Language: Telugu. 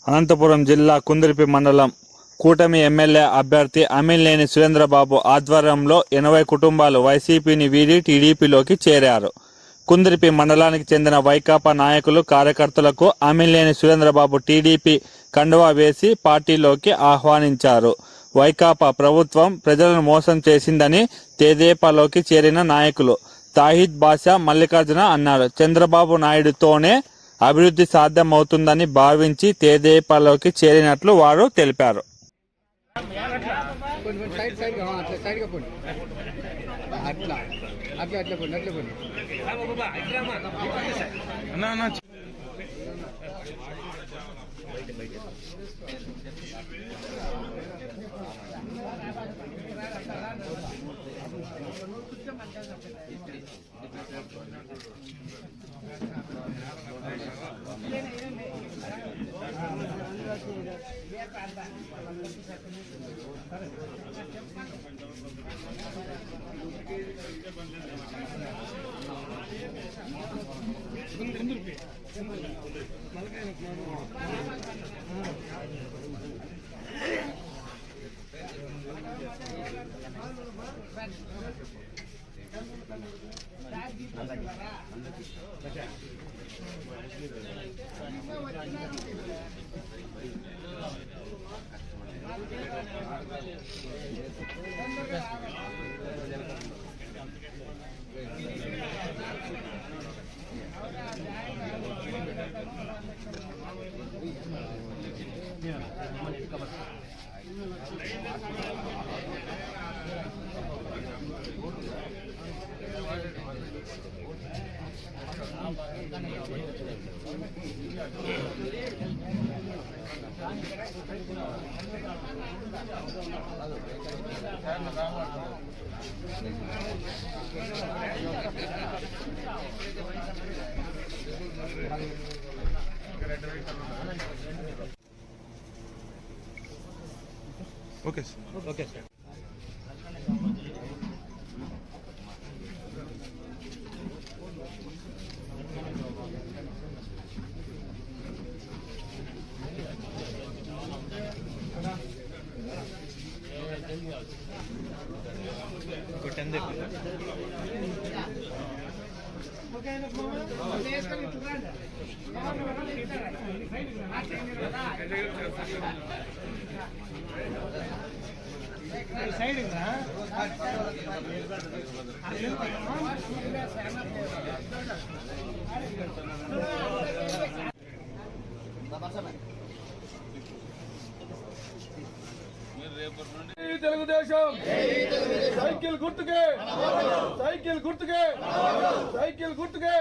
అనంతపురం జిల్లా కుందుర్పి మండలం కూటమి ఎమ్మెల్యే అభ్యర్థి అమిలినేని సురేంద్రబాబు ఆధ్వర్యంలో 80 కుటుంబాలు వైసీపీని వీడి టీడీపీలోకి చేరారు. కుందుర్పి మండలానికి చెందిన వైకాపా నాయకులు కార్యకర్తలకు అమిలినేని సురేంద్రబాబు టీడీపీ కండువా వేసి పార్టీలోకి ఆహ్వానించారు. వైకాపా ప్రభుత్వం ప్రజలను మోసం చేసిందని తెదేపాలోకి చేరిన నాయకులు తాహిద్ బాషా మల్లికార్జున అన్నారు. చంద్రబాబు నాయుడుతోనే అభివృద్ధి సాధ్యమవుతుందని భావించి తెదేపాలోకి చేరినట్లు వారు తెలిపారు. Okay sir. Okay sir. Telugu Desam cycle గుర్తుకే, సైకిల్ గుర్తుకే, సైకిల్ గుర్తుకే.